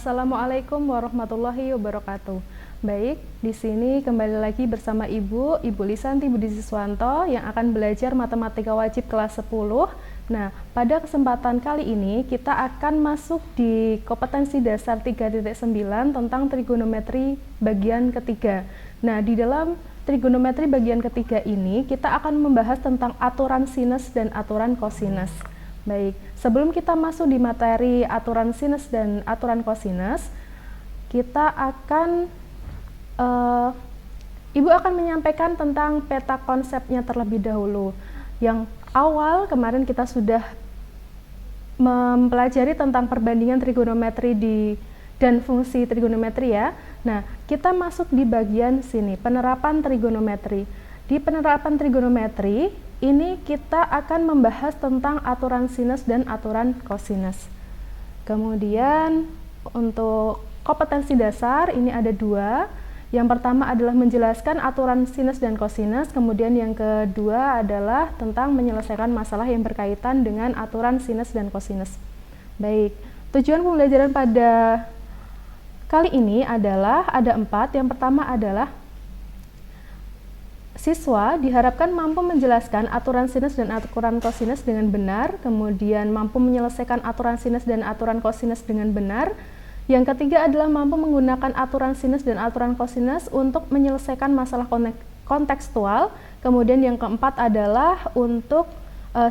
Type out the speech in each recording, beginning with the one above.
Assalamualaikum warahmatullahi wabarakatuh. Baik, di sini kembali lagi bersama Ibu Lisanti Budi Siswanto yang akan belajar matematika wajib kelas 10. Nah, pada kesempatan kali ini kita akan masuk di kompetensi dasar 3.9 tentang trigonometri bagian ketiga. Nah, di dalam trigonometri bagian ketiga ini kita akan membahas tentang aturan sinus dan aturan kosinus. Baik, sebelum kita masuk di materi aturan sinus dan aturan kosinus, kita akan Ibu akan menyampaikan tentang peta konsepnya terlebih dahulu. Yang awal kemarin kita sudah mempelajari tentang perbandingan trigonometri dan fungsi trigonometri ya. Nah, kita masuk di bagian sini, penerapan trigonometri. Di penerapan trigonometri ini kita akan membahas tentang aturan sinus dan aturan kosinus. Kemudian untuk kompetensi dasar ini ada dua. Yang pertama adalah menjelaskan aturan sinus dan kosinus, kemudian yang kedua adalah tentang menyelesaikan masalah yang berkaitan dengan aturan sinus dan kosinus. Baik, tujuan pembelajaran pada kali ini adalah ada 4. Yang pertama adalah siswa diharapkan mampu menjelaskan aturan sinus dan aturan kosinus dengan benar, kemudian mampu menyelesaikan aturan sinus dan aturan kosinus dengan benar. Yang ketiga adalah mampu menggunakan aturan sinus dan aturan kosinus untuk menyelesaikan masalah kontekstual. Kemudian yang keempat adalah untuk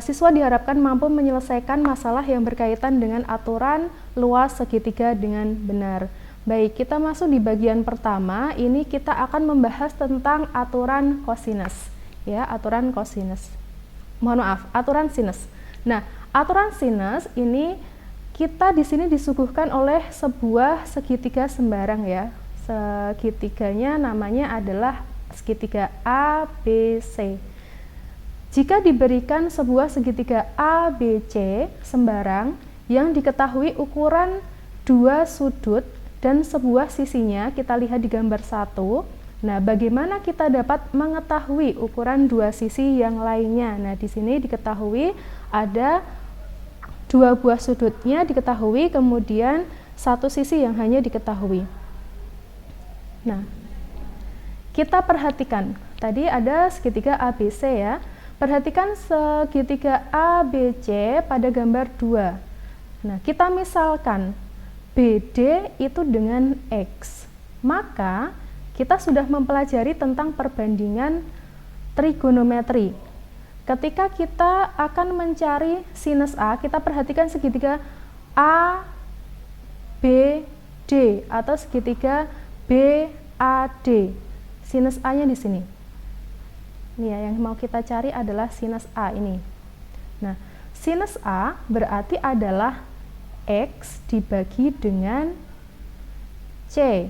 siswa diharapkan mampu menyelesaikan masalah yang berkaitan dengan aturan luas segitiga dengan benar. Baik, kita masuk di bagian pertama. Ini kita akan membahas tentang aturan kosinus, ya, aturan kosinus. Mohon maaf, aturan sinus. Nah, aturan sinus ini kita di sini disuguhkan oleh sebuah segitiga sembarang ya. Segitiganya namanya adalah segitiga ABC. Jika diberikan sebuah segitiga ABC sembarang yang diketahui ukuran dua sudut dan sebuah sisinya, kita lihat di gambar 1. Nah, bagaimana kita dapat mengetahui ukuran dua sisi yang lainnya? Nah, di sini diketahui ada dua buah sudutnya diketahui, kemudian satu sisi yang hanya diketahui. Nah, kita perhatikan, tadi ada segitiga ABC ya. Perhatikan segitiga ABC pada gambar 2. Nah, kita misalkan BD itu dengan X, maka kita sudah mempelajari tentang perbandingan trigonometri. Ketika kita akan mencari sinus A, kita perhatikan segitiga ABD atau segitiga BAD. Sinus A-nya di sini. Ini ya, yang mau kita cari adalah sinus A ini. Nah, sinus A berarti adalah X dibagi dengan C.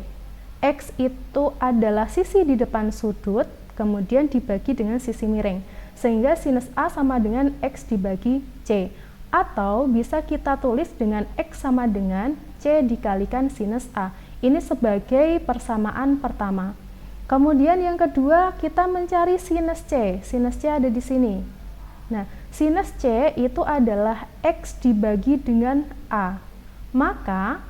X itu adalah sisi di depan sudut, kemudian dibagi dengan sisi miring. Sehingga sinus A sama dengan X dibagi C. Atau bisa kita tulis dengan X sama dengan C dikalikan sinus A. Ini sebagai persamaan pertama. Kemudian yang kedua, kita mencari sinus C. Sinus C ada di sini. Nah, sinus C itu adalah X dibagi dengan A. Maka,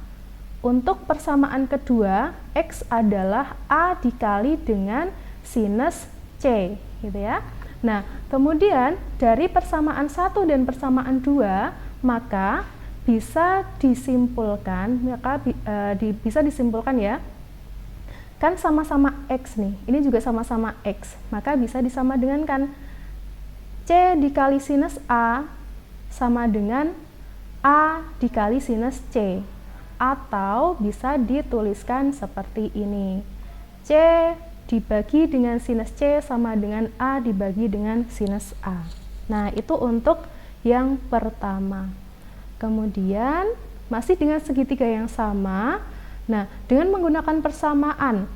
untuk persamaan kedua, X adalah A dikali dengan sinus C. Gitu ya. Nah, kemudian dari persamaan 1 dan persamaan 2, maka bisa disimpulkan, bisa disimpulkan ya, kan sama-sama X nih, ini juga sama-sama X, maka bisa disama dengan kan C dikali sinus A sama dengan A dikali sinus C, atau bisa dituliskan seperti ini, C dibagi dengan sinus C sama dengan A dibagi dengan sinus A. Nah, itu untuk yang pertama. Kemudian, masih dengan segitiga yang sama. Nah, dengan menggunakan persamaan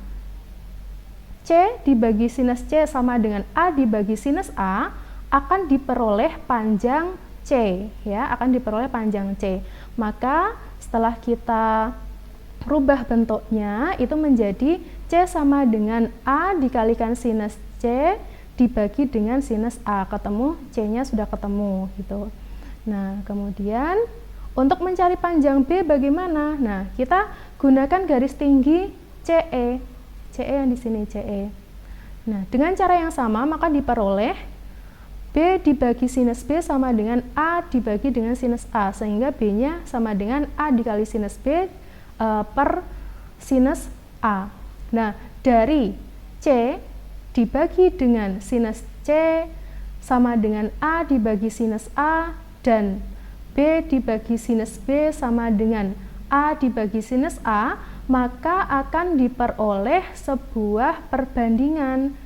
C dibagi sinus C sama dengan A dibagi sinus A, akan diperoleh panjang C, ya, akan diperoleh panjang C. Maka, setelah kita rubah bentuknya, itu menjadi C sama dengan A dikalikan sinus C dibagi dengan sinus A. Ketemu, C-nya sudah ketemu gitu. Nah, kemudian untuk mencari panjang B bagaimana? Nah, kita gunakan garis tinggi CE. CE yang di sini CE. Nah, dengan cara yang sama maka diperoleh B dibagi sinus B sama dengan A dibagi dengan sinus A, sehingga B-nya sama dengan A dikali sinus B per sinus A. Nah, dari C dibagi dengan sinus C sama dengan A dibagi sinus A, dan B dibagi sinus B sama dengan A dibagi sinus A, maka akan diperoleh sebuah perbandingan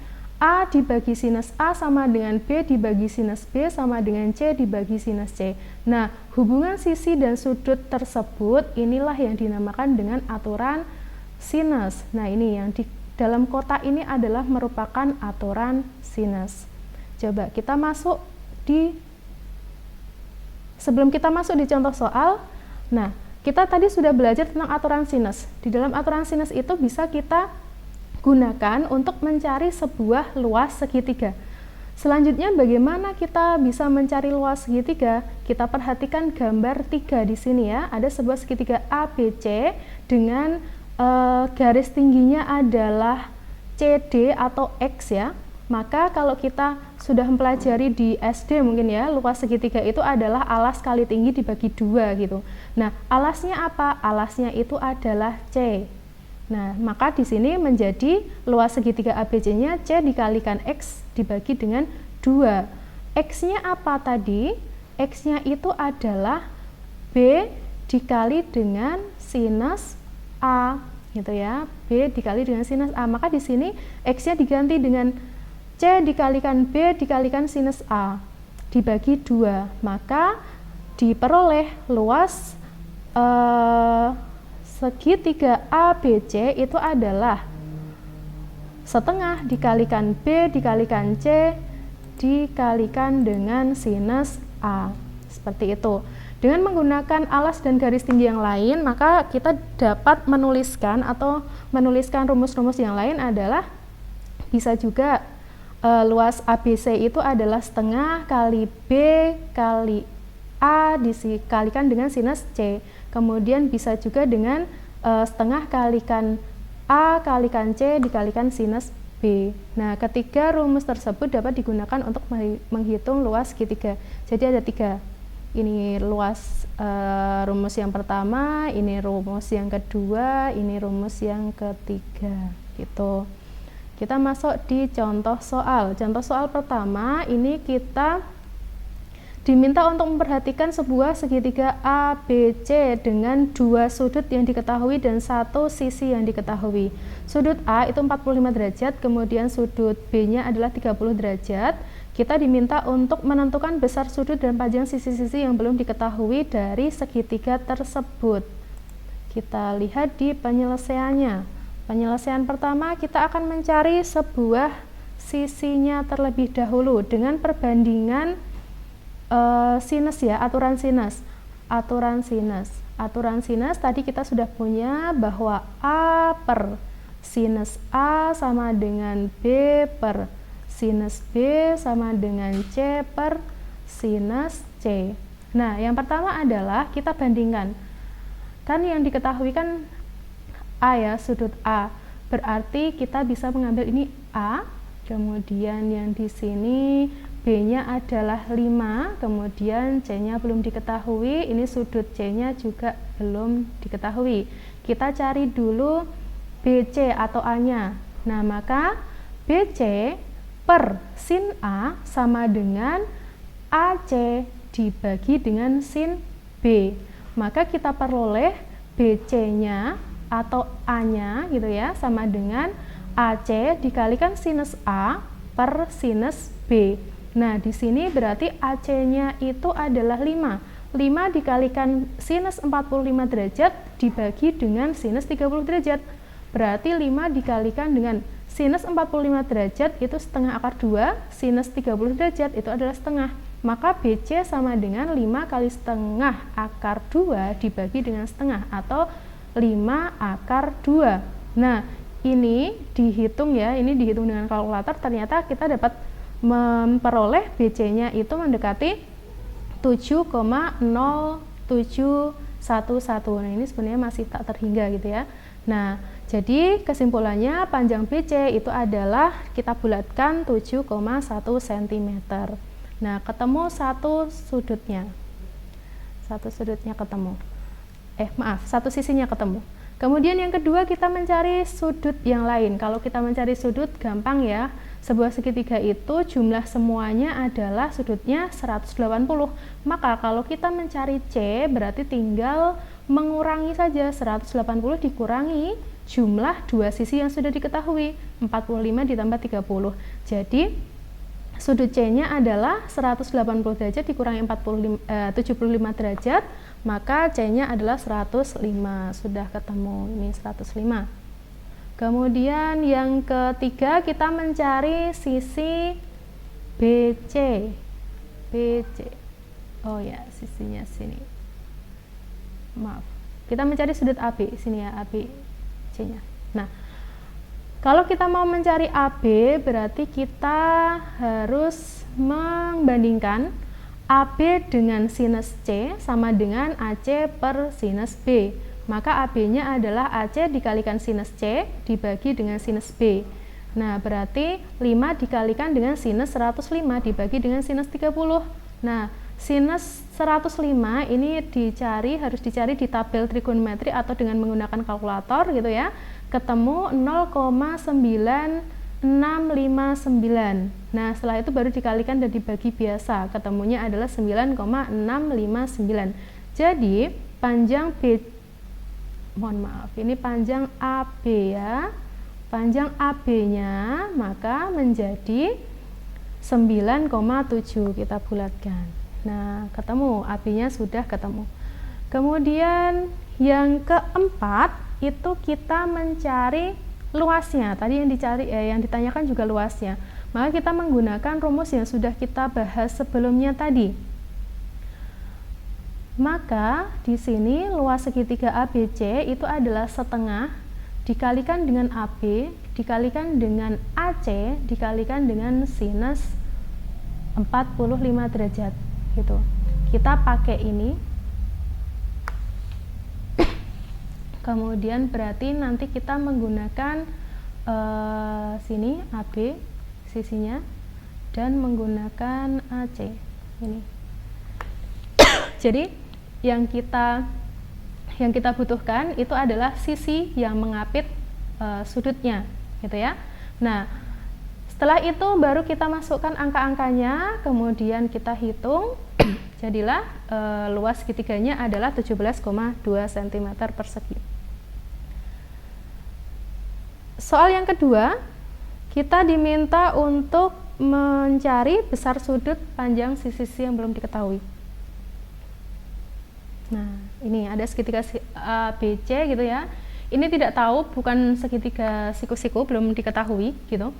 A dibagi sinus A sama dengan B dibagi sinus B sama dengan C dibagi sinus C. Nah, hubungan sisi dan sudut tersebut inilah yang dinamakan dengan aturan sinus. Nah, ini yang di dalam kotak ini adalah merupakan aturan sinus. Coba kita masuk sebelum kita masuk di contoh soal. Nah, kita tadi sudah belajar tentang aturan sinus. Di dalam aturan sinus itu bisa kita gunakan untuk mencari sebuah luas segitiga. Selanjutnya, bagaimana kita bisa mencari luas segitiga? Kita perhatikan gambar 3 di sini ya. Ada sebuah segitiga ABC dengan garis tingginya adalah CD atau X ya. Maka kalau kita sudah mempelajari di SD mungkin ya, luas segitiga itu adalah alas kali tinggi dibagi 2 gitu. Nah, alasnya apa? Alasnya itu adalah C. Nah, maka di sini menjadi luas segitiga ABC-nya C dikalikan X dibagi dengan 2. X-nya apa tadi? X-nya itu adalah B dikali dengan sinus A, gitu ya. B dikali dengan sinus A. Maka di sini X-nya diganti dengan C dikalikan B dikalikan sinus A dibagi 2. Maka diperoleh luas segitiga ABC itu adalah setengah dikalikan B dikalikan C dikalikan dengan sinus A. Seperti itu. Dengan menggunakan alas dan garis tinggi yang lain, maka kita dapat menuliskan rumus-rumus yang lain adalah bisa juga luas ABC itu adalah setengah kali B kali A dikalikan dengan sinus C. Kemudian bisa juga dengan setengah kalikan A kalikan C dikalikan sinus B. Nah, ketiga rumus tersebut dapat digunakan untuk menghitung luas segitiga. Jadi ada 3. Ini luas rumus yang pertama, ini rumus yang kedua, ini rumus yang ketiga. Gitu. Kita masuk di contoh soal. Contoh soal pertama, ini kita diminta untuk memperhatikan sebuah segitiga ABC dengan 2 sudut yang diketahui dan 1 sisi yang diketahui. Sudut A itu 45 derajat, kemudian sudut B-nya adalah 30 derajat. Kita diminta untuk menentukan besar sudut dan panjang sisi-sisi yang belum diketahui dari segitiga tersebut. Kita lihat di penyelesaiannya. Penyelesaian pertama, kita akan mencari sebuah sisinya terlebih dahulu dengan perbandingan sinus ya, aturan sinus. Aturan sinus tadi kita sudah punya bahwa A per sinus A sama dengan B per sinus B sama dengan C per sinus C. Nah, yang pertama adalah kita bandingkan. Kan yang diketahui kan A ya, sudut A. Berarti kita bisa mengambil ini A, kemudian yang di sini B-nya adalah 5, kemudian C-nya belum diketahui, ini sudut C-nya juga belum diketahui. Kita cari dulu BC atau A-nya. Nah, maka BC per sin A sama dengan AC dibagi dengan sin B. Maka kita peroleh BC-nya atau A-nya gitu ya, sama dengan AC dikalikan sinus A per sinus B. Nah, di sini berarti AC-nya itu adalah 5. 5 dikalikan sinus 45 derajat dibagi dengan sinus 30 derajat. Berarti 5 dikalikan dengan sinus 45 derajat itu setengah akar 2, sinus 30 derajat itu adalah setengah. Maka BC sama dengan 5 kali setengah akar 2 dibagi dengan setengah atau 5 akar 2. Nah, ini dihitung ya, ini dihitung dengan kalkulator, ternyata kita dapat memperoleh BC-nya itu mendekati 7,073 11. Nah, ini sebenarnya masih tak terhingga gitu ya. Nah, jadi kesimpulannya panjang BC itu adalah kita bulatkan 7,1 cm. Nah, ketemu satu sudutnya. Satu sudutnya ketemu. Satu sisinya ketemu. Kemudian yang kedua kita mencari sudut yang lain. Kalau kita mencari sudut gampang ya. Sebuah segitiga itu jumlah semuanya adalah sudutnya 180. Maka kalau kita mencari C berarti tinggal mengurangi saja 180 dikurangi jumlah dua sisi yang sudah diketahui, 45 ditambah 30. Jadi sudut C-nya adalah 180 derajat dikurangi 75 derajat, maka C-nya adalah 105. Sudah ketemu, ini 105. Kemudian yang ketiga kita mencari sisi BC. Oh ya, sisinya sini. Maaf. Kita mencari sudut AB, sini ya, AB C-nya. Nah, kalau kita mau mencari AB berarti kita harus membandingkan AB dengan sinus C sama dengan AC per sinus B. Maka AB-nya adalah AC dikalikan sinus C dibagi dengan sinus B. Nah, berarti 5 dikalikan dengan sinus 105 dibagi dengan sinus 30. Nah, sinus 105 ini harus dicari di tabel trigonometri atau dengan menggunakan kalkulator gitu ya. Ketemu 0,9659. Nah, setelah itu baru dikalikan dan dibagi biasa. Ketemunya adalah 9,659. Jadi, panjang ini panjang AB ya. Panjang AB-nya maka menjadi 9,7 kita bulatkan. Nah, ketemu AB-nya sudah ketemu. Kemudian yang keempat itu kita mencari luasnya. Tadi yang ditanyakan juga luasnya. Maka kita menggunakan rumus yang sudah kita bahas sebelumnya tadi. Maka di sini luas segitiga ABC itu adalah setengah dikalikan dengan AB dikalikan dengan AC dikalikan dengan sinus 45 derajat gitu. Kita pakai ini. Kemudian berarti nanti kita menggunakan sini AB sisinya dan menggunakan AC ini. Jadi yang kita butuhkan itu adalah sisi yang mengapit sudutnya gitu ya. Nah, setelah itu baru kita masukkan angka-angkanya, kemudian kita hitung. Jadilah luas segitiganya adalah 17,2 cm persegi. Soal yang kedua, kita diminta untuk mencari besar sudut panjang sisi-sisi yang belum diketahui. Nah, ini ada segitiga ABC gitu ya. Ini tidak tahu, bukan segitiga siku-siku, belum diketahui gitu.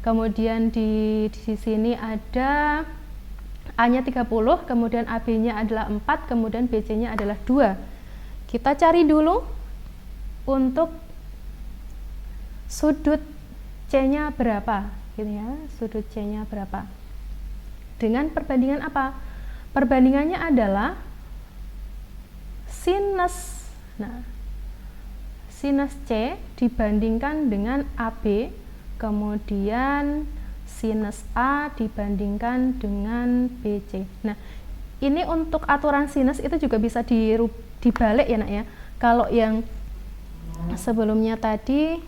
Kemudian di sini ada A-nya 30, kemudian AB-nya adalah 4, kemudian BC-nya adalah 2. Kita cari dulu untuk sudut C-nya berapa gitu ya. Sudut C-nya berapa? Dengan perbandingan apa? Perbandingannya adalah sinus. Nah, sinus C dibandingkan dengan AB, kemudian sinus A dibandingkan dengan BC. Nah, ini untuk aturan sinus itu juga bisa dibalik ya nak ya. Kalau yang sebelumnya tadi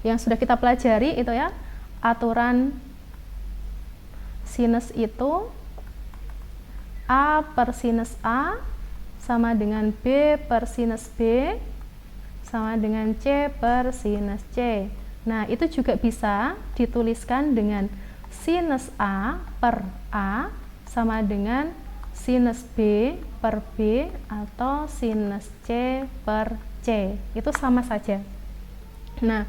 yang sudah kita pelajari itu ya, aturan sinus itu A per sinus A sama dengan B per sinus B sama dengan C per sinus C. Nah, itu juga bisa dituliskan dengan sinus A per A sama dengan sinus B per B atau sinus C per C. Itu sama saja. Nah,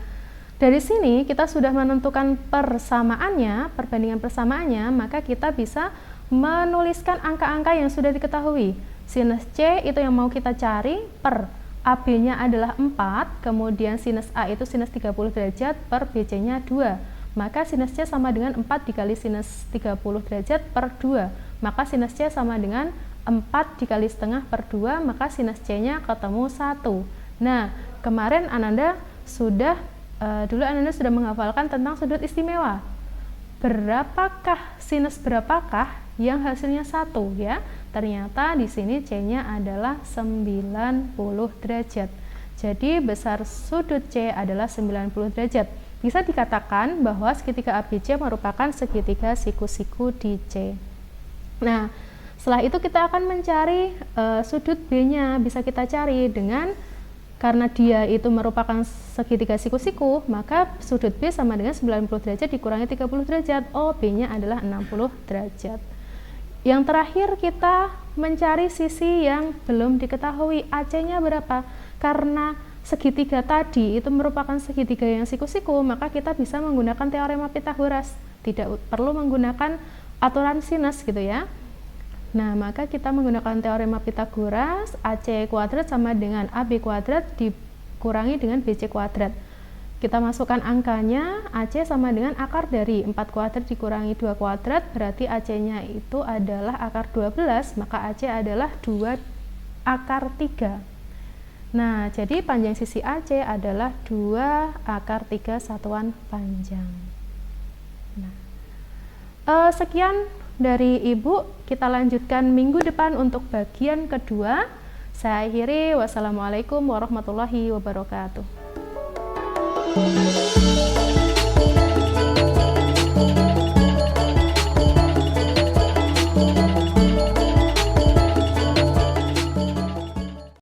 dari sini kita sudah menentukan persamaannya, perbandingan persamaannya, maka kita bisa menuliskan angka-angka yang sudah diketahui. Sinus C itu yang mau kita cari per AB-nya adalah 4, kemudian sinus A itu sinus 30 derajat per BC-nya 2. Maka sinus C sama dengan 4 dikali sinus 30 derajat per 2. Maka sinus C sama dengan 4 dikali setengah per 2, maka sinus C-nya ketemu 1. Nah, kemarin Ananda sudah menghafalkan tentang sudut istimewa. Berapakah sinus berapakah yang hasilnya 1 ya? Ternyata di sini C-nya adalah 90 derajat. Jadi besar sudut C adalah 90 derajat. Bisa dikatakan bahwa segitiga ABC merupakan segitiga siku-siku di C. Nah, setelah itu kita akan mencari sudut B-nya. Bisa kita cari dengan, karena dia itu merupakan segitiga siku-siku, maka sudut B sama dengan 90 derajat dikurangi 30 derajat. Oh, B-nya adalah 60 derajat. Yang terakhir kita mencari sisi yang belum diketahui, AC-nya berapa. Karena segitiga tadi itu merupakan segitiga yang siku-siku, maka kita bisa menggunakan teorema Pythagoras. Tidak perlu menggunakan aturan sinus gitu ya. Nah, maka kita menggunakan teorema Pythagoras, AC kuadrat sama dengan AB kuadrat dikurangi dengan BC kuadrat. Kita masukkan angkanya, AC sama dengan akar dari 4 kuadrat dikurangi 2 kuadrat, berarti AC-nya itu adalah akar 12, maka AC adalah 2 akar 3. Nah, jadi panjang sisi AC adalah 2 akar 3 satuan panjang. Nah, sekian dari Ibu, kita lanjutkan minggu depan untuk bagian kedua. Saya akhiri, wassalamualaikum warahmatullahi wabarakatuh.